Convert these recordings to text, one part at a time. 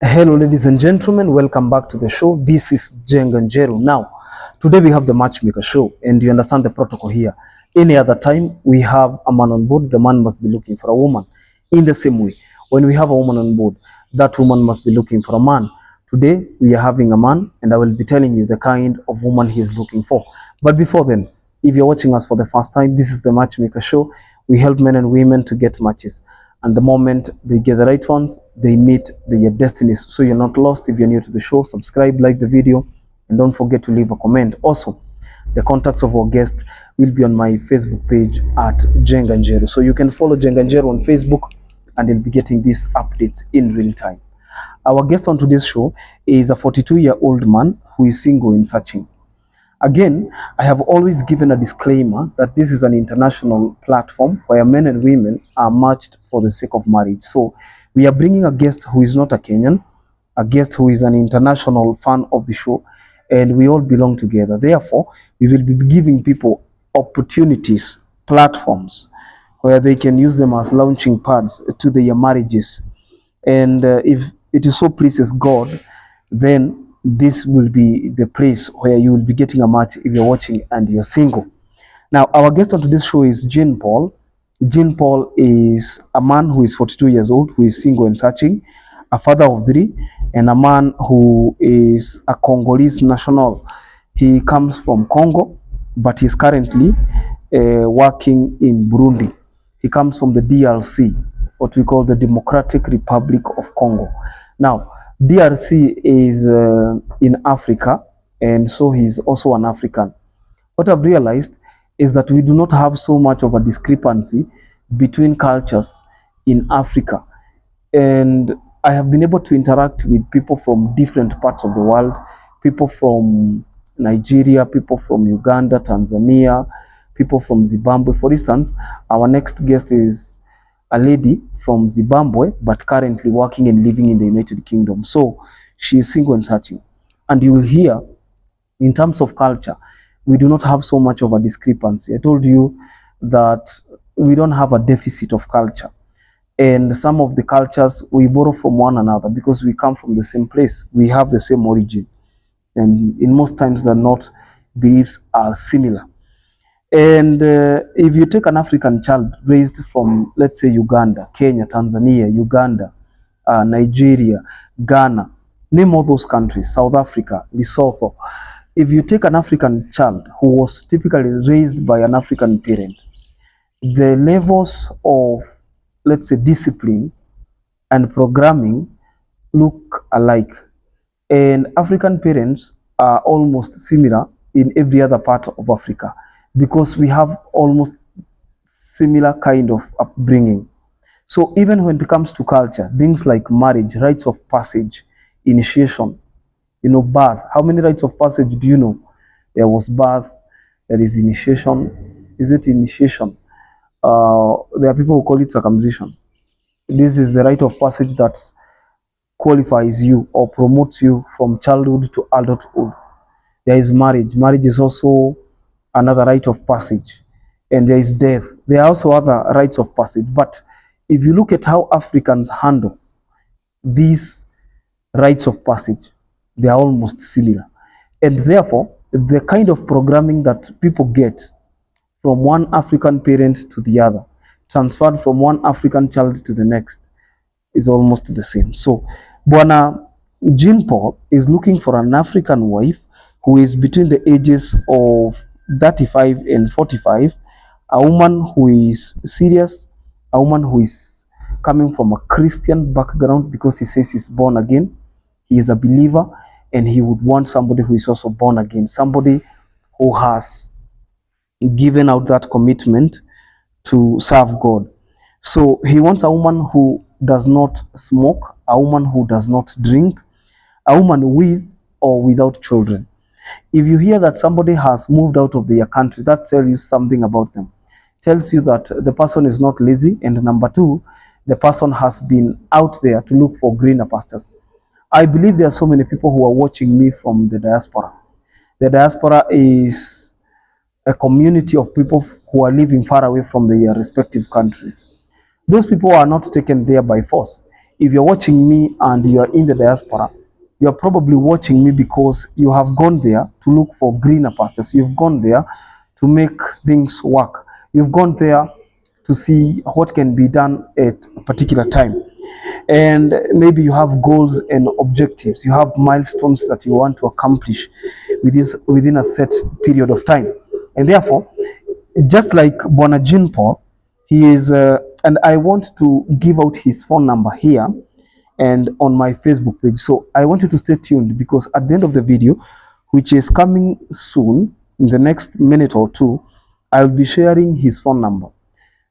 Hello, ladies and gentlemen. Welcome back to the show. This is Jenga Njeru. Now, today we have the Matchmaker show, and you understand the protocol here. Any other time we have a man on board, the man must be looking for a woman. In the same way, when we have a woman on board, that woman must be looking for a man. Today we are having a man, and I will be telling you the kind of woman he is looking for. But before then, if you're watching us for the first time, this is the Matchmaker show. We help men and women to get matches. And the moment they get the right ones, they meet their destinies. So you're not lost. If you're new to the show, subscribe, like the video, and don't forget to leave a comment. Also, the contacts of our guest will be on my Facebook page at Jenga Njeru. So you can follow Jenga Njeru on Facebook, and you'll be getting these updates in real time. Our guest on today's show is a 42-year-old man who is single and searching. Again, I have always given a disclaimer that this is an international platform where men and women are matched for the sake of marriage. So we are bringing a guest who is not a Kenyan, a guest who is an international fan of the show, and we all belong together. Therefore, we will be giving people opportunities, platforms where they can use them as launching pads to their marriages. And if it is so pleases God, then this will be the place where you will be getting a match if you're watching and you're single. Now, our guest on today's show is Jean Paul. Jean Paul is a man who is 42 years old, who is single and searching, a father of three, and a man who is a Congolese national. He comes from Congo, but he's currently working in Burundi. He comes from the DRC, what we call the Democratic Republic of Congo. Now, DRC is in Africa, and so he's also an African. What I've realized is that we do not have so much of a discrepancy between cultures in Africa. And I have been able to interact with people from different parts of the world, people from Nigeria, people from Uganda, Tanzania, people from Zimbabwe. For instance, our next guest is a lady from Zimbabwe, but currently working and living in the United Kingdom. So she is single and searching. And you will hear, in terms of culture, we do not have so much of a discrepancy. I told you that we don't have a deficit of culture. And some of the cultures we borrow from one another because we come from the same place. We have the same origin. And in most times they're not, beliefs are similar. And if you take an African child raised from, let's say, Uganda, Kenya, Tanzania, Uganda, Nigeria, Ghana, name all those countries, South Africa, Lesotho. If you take an African child who was typically raised by an African parent, the levels of, let's say, discipline and programming look alike. And African parents are almost similar in every other part of Africa, because we have almost similar kind of upbringing. So even when it comes to culture, things like marriage, rites of passage, initiation, birth. How many rites of passage do you know? There was birth, there is initiation. Is it initiation? There are people who call it circumcision. This is the rite of passage that qualifies you or promotes you from childhood to adulthood. There is marriage. Marriage is also another rite of passage, and there is death. There are also other rites of passage, but if you look at how Africans handle these rites of passage, they are almost similar. And therefore, the kind of programming that people get from one African parent to the other, transferred from one African child to the next, is almost the same. So Bwana Jean Paul is looking for an African wife who is between the ages of 35 and 45, a woman who is serious, a woman who is coming from a Christian background, because he says he's born again, he is a believer, and he would want somebody who is also born again, somebody who has given out that commitment to serve God. So he wants a woman who does not smoke, a woman who does not drink, a woman with or without children. If you hear that somebody has moved out of their country, that tells you something about them. Tells you that the person is not lazy, and number two, the person has been out there to look for greener pastures. I believe there are so many people who are watching me from the diaspora. The diaspora is a community of people who are living far away from their respective countries. Those people are not taken there by force. If you're watching me and you are in the diaspora, you are probably watching me because you have gone there to look for greener pastures. You've gone there to make things work. You've gone there to see what can be done at a particular time. And maybe you have goals and objectives. You have milestones that you want to accomplish within a set period of time. And therefore, just like Bwana Jean Paul, he is, and I want to give out his phone number here and on my Facebook page. So I want you to stay tuned, because at the end of the video, which is coming soon, in the next minute or two, I'll be sharing his phone number.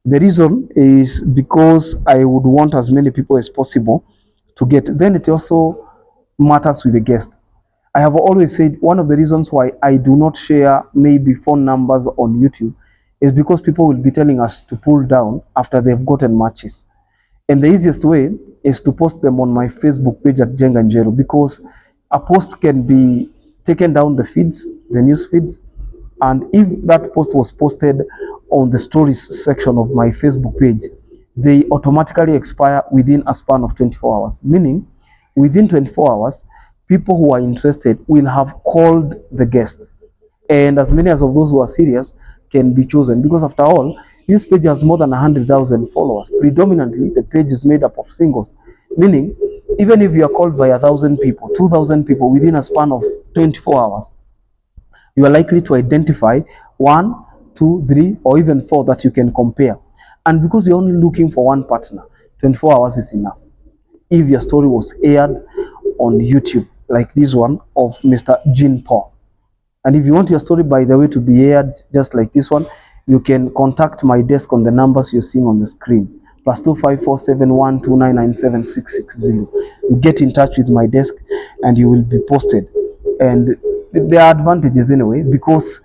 The reason is because I would want as many people as possible to get. Then it also matters with the guest. I have always said one of the reasons why I do not share maybe phone numbers on YouTube is because people will be telling us to pull down after they've gotten matches. And the easiest way is to post them on my Facebook page at Jenga Njeru, because a post can be taken down the feeds, the news feeds, and if that post was posted on the stories section of my Facebook page, they automatically expire within a span of 24 hours. Meaning, within 24 hours, people who are interested will have called the guest. And as many as of those who are serious can be chosen, because after all, this page has more than 100,000 followers. Predominantly, the page is made up of singles. Meaning, even if you are called by 1,000 people, 2,000 people within a span of 24 hours, you are likely to identify 1, 2, 3, or even 4 that you can compare. And because you're only looking for one partner, 24 hours is enough. If your story was aired on YouTube, like this one of Mr. Jean Paul. And if you want your story, by the way, to be aired just like this one, you can contact my desk on the numbers you're seeing on the screen. +2547129976660. You get in touch with my desk and you will be posted. And there are advantages anyway, because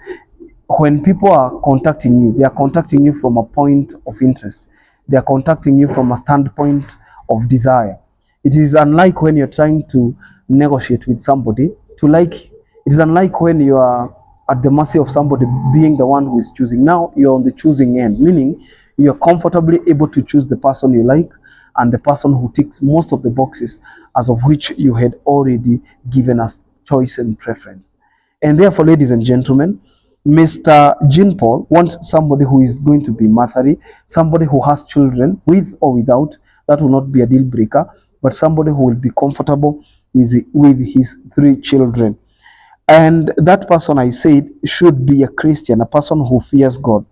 when people are contacting you, they are contacting you from a point of interest. They are contacting you from a standpoint of desire. It is unlike when you're trying to negotiate with somebody to like. It is unlike when you are at the mercy of somebody being the one who is choosing. Now you're on the choosing end, meaning you're comfortably able to choose the person you like and the person who ticks most of the boxes, as of which you had already given us choice and preference. And therefore, ladies and gentlemen, Mr. Jean Paul wants somebody who is going to be motherly, somebody who has children, with or without. That will not be a deal breaker, but somebody who will be comfortable with his 3 children. And that person, I said, should be a Christian, a person who fears God,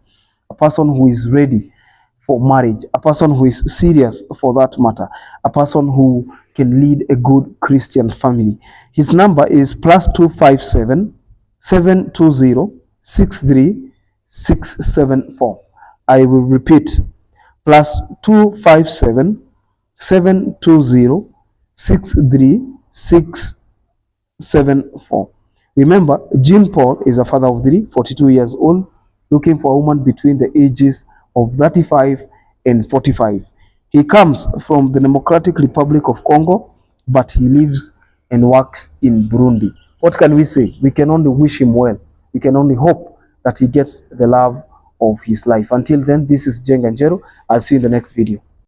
a person who is ready for marriage, a person who is serious for that matter, a person who can lead a good Christian family. His number is +257 720 63674. I will repeat, +257 720 63674. Remember, Jean Paul is a father of 3, 42 years old, looking for a woman between the ages of 35 and 45. He comes from the Democratic Republic of Congo, but he lives and works in Burundi. What can we say? We can only wish him well. We can only hope that he gets the love of his life. Until then, this is Jenga Njeru. I'll see you in the next video.